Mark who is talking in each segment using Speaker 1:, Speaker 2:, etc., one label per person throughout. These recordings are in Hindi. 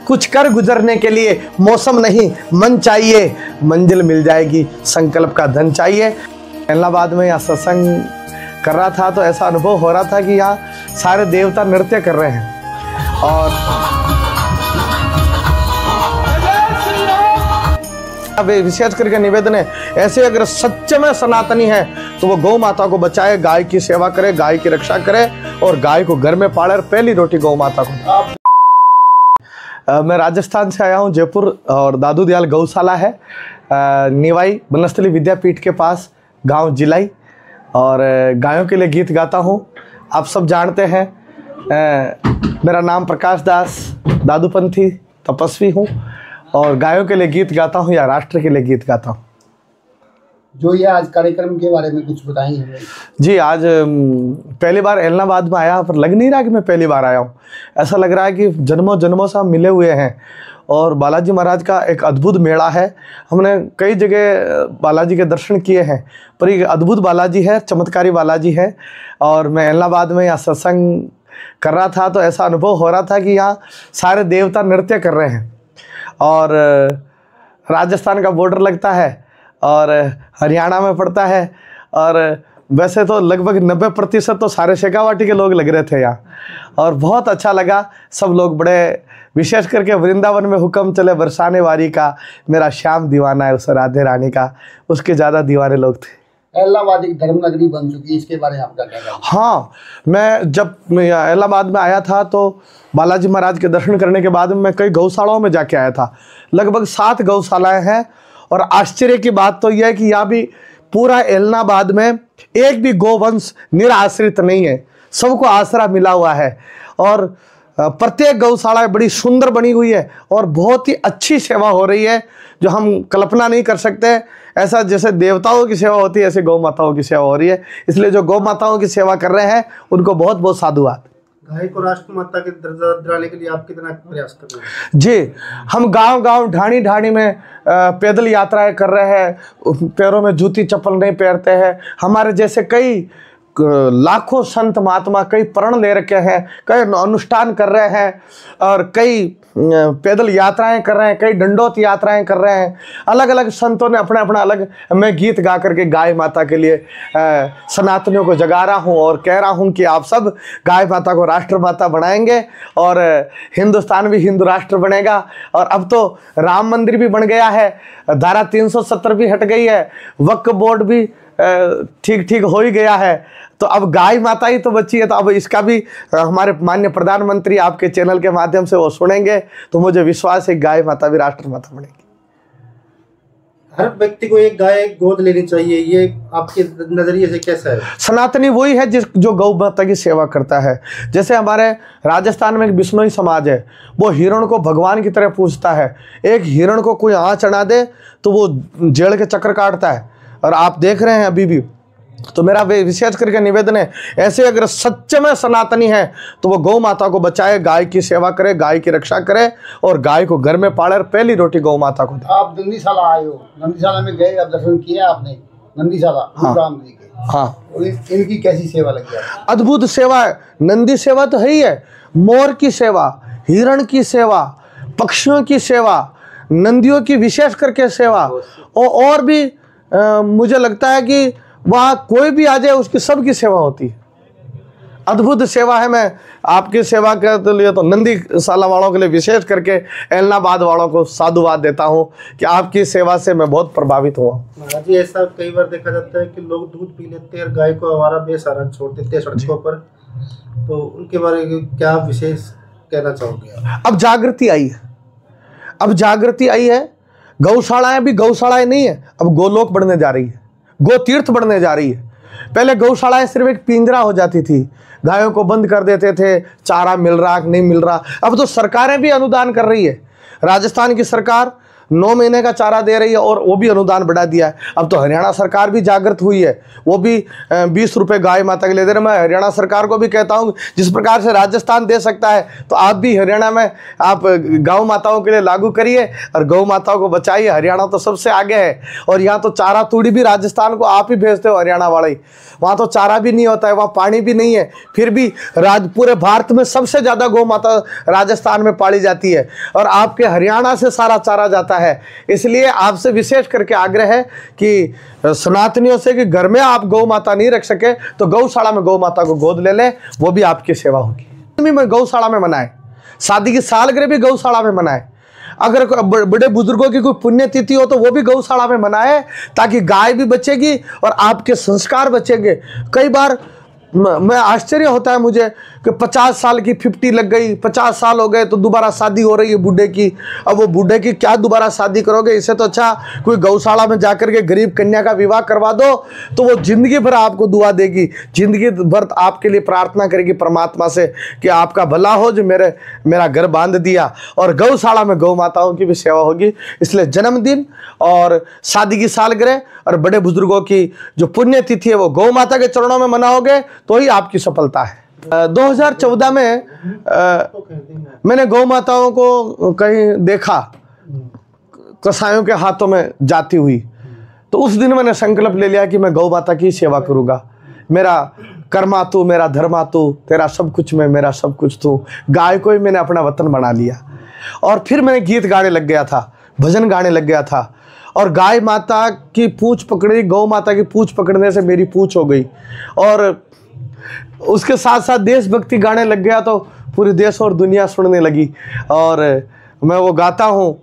Speaker 1: कुछ कर गुजरने के लिए मौसम नहीं मन चाहिए, मंजिल मिल जाएगी, संकल्प का धन चाहिए। इलाहाबाद में यहाँ सत्संग कर रहा था तो ऐसा अनुभव हो रहा था कि यहाँ सारे देवता नृत्य कर रहे हैं। और अब विशेष करके निवेदन है, ऐसे अगर सच्चे में सनातनी है तो वो गौ माता को बचाए, गाय की सेवा करे, गाय की रक्षा करे और गाय को घर में पाले और पहली रोटी गौ माता को। मैं राजस्थान से आया हूँ, जयपुर, और दादू दयाल गौशाला है निवाई बनस्थली विद्यापीठ के पास, गांव जिलाई, और गायों के लिए गीत गाता हूँ। आप सब जानते हैं मेरा नाम प्रकाश दास, दादूपंथी तपस्वी हूँ और गायों के लिए गीत गाता हूँ या राष्ट्र के लिए गीत गाता हूँ।
Speaker 2: जो ये आज कार्यक्रम के बारे में कुछ बताएंगे हमें? जी,
Speaker 1: आज पहली बार इलाहाबाद में आया, पर लग नहीं रहा कि मैं पहली बार आया हूँ। ऐसा लग रहा है कि जन्मों जन्मों से हम मिले हुए हैं। और बालाजी महाराज का एक अद्भुत मेला है। हमने कई जगह बालाजी के दर्शन किए हैं, पर एक अद्भुत बालाजी है, चमत्कारी बालाजी है। और मैं इलाहाबाद में यहाँ सत्संग कर रहा था तो ऐसा अनुभव हो रहा था कि यहाँ सारे देवता नृत्य कर रहे हैं। और राजस्थान का बॉर्डर लगता है और हरियाणा में पड़ता है, और वैसे तो लगभग 90% तो सारे शेखावाटी के लोग लग रहे थे यहाँ, और बहुत अच्छा लगा। सब लोग बड़े, विशेष करके वृंदावन में हुक्म चले बरसाने वारी का, मेरा श्याम दीवाना है उस राधे रानी का, उसके ज़्यादा दीवाने लोग थे।
Speaker 2: इलाहाबाद एक धर्म नगरी बन चुकी है, इसके बारे में आपका क्या कहना है?
Speaker 1: हाँ, मैं जब इलाहाबाद में आया था तो बालाजी महाराज के दर्शन करने के बाद मैं कई गौशालाओं में जाके आया था। लगभग 7 गौशालाएँ हैं, और आश्चर्य की बात तो यह है कि यहाँ भी पूरा इलाहाबाद में एक भी गोवंश निराश्रित नहीं है, सबको आसरा मिला हुआ है। और प्रत्येक गौशाला बड़ी सुंदर बनी हुई है और बहुत ही अच्छी सेवा हो रही है, जो हम कल्पना नहीं कर सकते। ऐसा जैसे देवताओं की सेवा होती है, ऐसे गौ माताओं की सेवा हो रही है। इसलिए जो गौ माताओं की सेवा कर रहे हैं उनको बहुत बहुत साधुवाद।
Speaker 2: गाय को राष्ट्रमाता के दर्जा दिलाने के लिए आप कितना प्रयास कर रहे हैं?
Speaker 1: जी, हम गांव-गांव ढाणी-ढाणी में पैदल यात्राएं कर रहे हैं, पैरों में जूती चप्पल नहीं पहनते हैं। हमारे जैसे कई लाखों संत महात्मा कई प्रण ले रखे हैं, कई अनुष्ठान कर रहे हैं, और कई पैदल यात्राएं कर रहे हैं, कई दंडोत यात्राएं कर रहे हैं। अलग अलग संतों ने अपना अपना अलग, मैं गीत गा करके गाय माता के लिए सनातनियों को जगा रहा हूं और कह रहा हूं कि आप सब गाय माता को राष्ट्र माता बनाएंगे और हिंदुस्तान भी हिंदू राष्ट्र बनेगा। और अब तो राम मंदिर भी बन गया है, धारा 370 भी हट गई है, वक्फ बोर्ड भी ठीक हो ही गया है, तो अब गाय माता ही तो बची है। तो अब इसका भी हमारे माननीय प्रधानमंत्री आपके चैनल के माध्यम से वो सुनेंगे, तो मुझे विश्वास है गाय माता भी राष्ट्र माता बनेगी।
Speaker 2: हर व्यक्ति को एक गाय गोद लेनी चाहिए, ये आपके नजरिए से कैसा है?
Speaker 1: सनातनी वही है जो गौ माता की सेवा करता है। जैसे हमारे राजस्थान में एक बिश्नोई समाज है, वो हिरण को भगवान की तरह पूजता है। एक हिरण को कोई आँच अड़ा दे तो वो जेल के चक्कर काटता है, और आप देख रहे हैं अभी भी। तो मेरा विशेष करके निवेदन है, ऐसे अगर सच्चे में सनातनी है तो वो गौ माता को बचाए, गाय की सेवा करे, गाय की रक्षा करे और गाय को घर में पाले और पहली रोटी गौ माता को दे।
Speaker 2: आप नंदीशाला आए हो, नंदीशाला में गए, आप दर्शन किया आपने नंदीशाला?
Speaker 1: हाँ,
Speaker 2: राम जी के।
Speaker 1: हाँ,
Speaker 2: और इनकी कैसी सेवा लगी आपको?
Speaker 1: अद्भुत सेवा है। नंदी सेवा तो है ही है, मोर की सेवा, हिरण की सेवा, पक्षियों की सेवा, नंदियों की विशेष करके सेवा, और भी मुझे लगता है कि वहाँ कोई भी आ जाए उसकी सबकी सेवा होती है। अद्भुत सेवा है। मैं आपकी सेवा के लिए तो नंदीशाला वालों के लिए विशेष करके इलाहाबाद वालों को साधुवाद देता हूँ कि आपकी सेवा से मैं बहुत प्रभावित हुआ।
Speaker 2: महाराज जी, ऐसा कई बार देखा जाता है कि लोग दूध पी लेते हैं और गाय को आवारा बेसहारा छोड़ देते हैं सड़कों पर, तो उनके बारे में क्या विशेष कहना चाहोगे?
Speaker 1: अब जागृति आई है, अब जागृति आई है। गौशालाएं भी गौशालाएं नहीं है, अब गोलोक बढ़ने जा रही है, गो तीर्थ बढ़ने जा रही है। पहले गौशालाएं सिर्फ एक पिंजरा हो जाती थी, गायों को बंद कर देते थे, चारा मिल रहा नहीं मिल रहा। अब तो सरकारें भी अनुदान कर रही है। राजस्थान की सरकार 9 महीने का चारा दे रही है और वो भी अनुदान बढ़ा दिया है। अब तो हरियाणा सरकार भी जागृत हुई है, वो भी 20 रुपये गाय माता के लिए दे रहे। मैं हरियाणा सरकार को भी कहता हूँ, जिस प्रकार से राजस्थान दे सकता है तो आप भी हरियाणा में आप गौ माताओं के लिए लागू करिए और गौ माताओं को बचाइए। हरियाणा तो सबसे आगे है और यहाँ तो चारा तूड़ी भी राजस्थान को आप ही भेजते हो, हरियाणा वाले। वहाँ तो चारा भी नहीं होता है, वहाँ पानी भी नहीं है, फिर भी पूरे भारत में सबसे ज़्यादा गौ माता राजस्थान में पाली जाती है और आपके हरियाणा से सारा चारा जाता है। इसलिए आपसे विशेष करके आग्रह है कि सनातनियों से कि घर में आप गौ माता नहीं रख सके तो गौशाला में गौ माता को गोद ले लें, वो भी आपकी सेवा होगी। में गौशाला में मनाएं, शादी की सालगिरह भी गौशाला में मनाएं। अगर बड़े बुजुर्गों की कोई पुण्यतिथि हो तो वो भी गौशाला में मनाए, ताकि गाय भी बचेगी और आपके संस्कार बचेंगे। कई बार मैं आश्चर्य होता है मुझे कि 50 साल की 50 लग गई, 50 साल हो गए तो दोबारा शादी हो रही है बूढ़े की। अब वो बूढ़े की क्या दोबारा शादी करोगे? इससे तो अच्छा कोई गौशाला में जाकर के गरीब कन्या का विवाह करवा दो, तो वो जिंदगी भर आपको दुआ देगी, जिंदगी भर आपके लिए प्रार्थना करेगी परमात्मा से कि आपका भला हो जो मेरा घर बांध दिया। और गौशाला में गौ माताओं की भी सेवा होगी। इसलिए जन्मदिन और शादी की सालगिरह और बड़े बुजुर्गों की जो पुण्यतिथि है वो गौ माता के चरणों में मनाओगे तो ही आपकी सफलता है। 2014 में मैंने गौ माताओं को कहीं देखा कसाईयों के हाथों में जाती हुई, तो उस दिन मैंने संकल्प ले लिया कि मैं गौ माता की सेवा करूंगा। मेरा कर्मा तू, मेरा धर्मा तू, तेरा सब कुछ मैं, मेरा सब कुछ तू। गाय को ही मैंने अपना वतन बना लिया और फिर मैंने गीत गाने लग गया था, भजन गाने लग गया था और गाय माता की पूंछ पकड़ी, गौ माता की पूंछ पकड़ने से मेरी पूंछ हो गई और उसके साथ साथ देशभक्ति गाने लग गया तो पूरी देश और दुनिया सुनने लगी। और मैं वो गाता हूँ,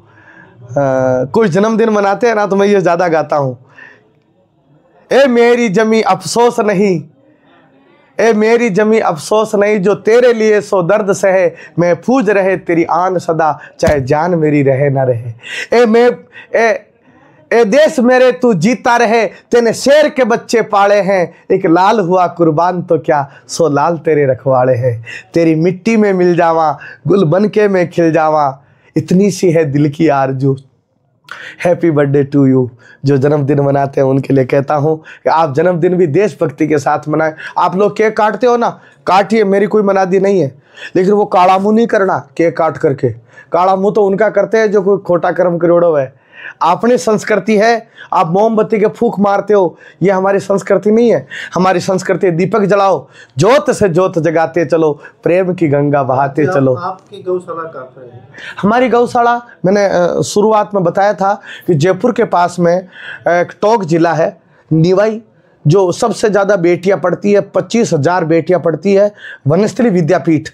Speaker 1: कोई जन्मदिन मनाते हैं ना तो मैं ये ज़्यादा गाता हूँ। ए मेरी जमी अफसोस नहीं, ए मेरी जमी अफसोस नहीं, जो तेरे लिए सो दर्द सहे, मैं पूज रहे तेरी आन सदा, चाहे जान मेरी रहे ना रहे। ए देश मेरे तू जीता रहे, तेने शेर के बच्चे पाले हैं, एक लाल हुआ कुर्बान तो क्या, सो लाल तेरे रखवाले हैं। तेरी मिट्टी में मिल जावा, गुल बन के मैं खिल जावा, इतनी सी है दिल की आरज़ू। Happy birthday to you. जो जन्मदिन मनाते हैं उनके लिए कहता हूँ कि आप जन्मदिन भी देशभक्ति के साथ मनाएं। आप लोग केक काटते हो ना, काटिए, मेरी कोई मनादी नहीं है, लेकिन वो काला मुँह नहीं करना केक काट करके। काला मुँह तो उनका करते हैं जो कोई खोटा कर्म करोड़ो है। अपनी संस्कृति है, आप मोमबत्ती के फूंक मारते हो, ये हमारी संस्कृति नहीं है। हमारी संस्कृति दीपक जलाओ, जोत से जोत जगाते चलो, प्रेम की गंगा बहाते चलो।
Speaker 2: आपकी गौशाला कहाँ पर है?
Speaker 1: हमारी गौशाला मैंने शुरुआत में बताया था कि जयपुर के पास में एक टोंक जिला है, निवाई, जो सबसे ज़्यादा बेटियां पढ़ती है, 25,000 बेटियां पढ़ती है। वनस्थली विद्यापीठ,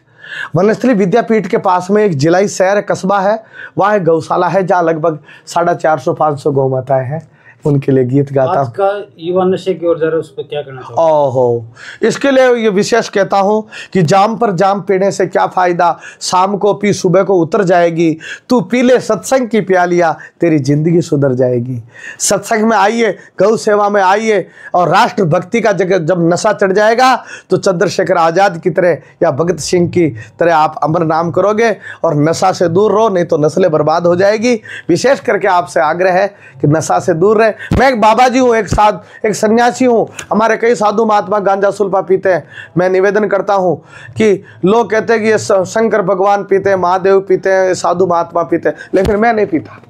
Speaker 1: वनस्थली विद्यापीठ के पास में एक जिलाई शहर कस्बा है, वहाँ एक गौशाला है जहाँ लगभग 450-500 गौ माताएं हैं। उनके लिए गीत गाता हूँ।
Speaker 3: आज का युवा नशे की ओर जा रहा है, उस पर क्या कहना चाहोगे?
Speaker 1: ओहो, इसके लिए ये विशेष कहता हूँ कि जाम पर जाम पीने से क्या फ़ायदा, शाम को पी सुबह को उतर जाएगी। तू पी ले सत्संग की प्यालियाँ, तेरी जिंदगी सुधर जाएगी। सत्संग में आइए, गौ सेवा में आइए, और राष्ट्र भक्ति का जब नशा चढ़ जाएगा तो चंद्रशेखर आज़ाद की तरह या भगत सिंह की तरह आप अमर नाम करोगे और नशा से दूर रहो, नहीं तो नस्लें बर्बाद हो जाएगी। विशेष करके आपसे आग्रह है कि नशा से दूर रहे। मैं एक बाबा जी हूँ, एक सन्यासी हूँ, हमारे कई साधु महात्मा गांजा सुल्फा पीते हैं। मैं निवेदन करता हूँ कि लोग कहते हैं कि ये शंकर भगवान पीते हैं, महादेव पीते हैं, साधु महात्मा पीते हैं, लेकिन मैं नहीं पीता।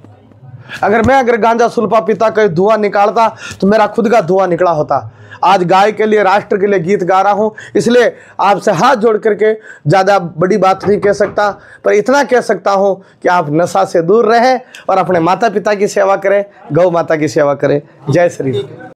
Speaker 1: अगर गांजा सुल्फा पीता, कहीं धुआं निकालता तो मेरा खुद का धुआं निकला होता। आज गाय के लिए, राष्ट्र के लिए गीत गा रहा हूँ, इसलिए आपसे हाथ जोड़ करके ज़्यादा बड़ी बात नहीं कह सकता, पर इतना कह सकता हूँ कि आप नशा से दूर रहें और अपने माता पिता की सेवा करें, गौ माता की सेवा करें। जय श्री राम।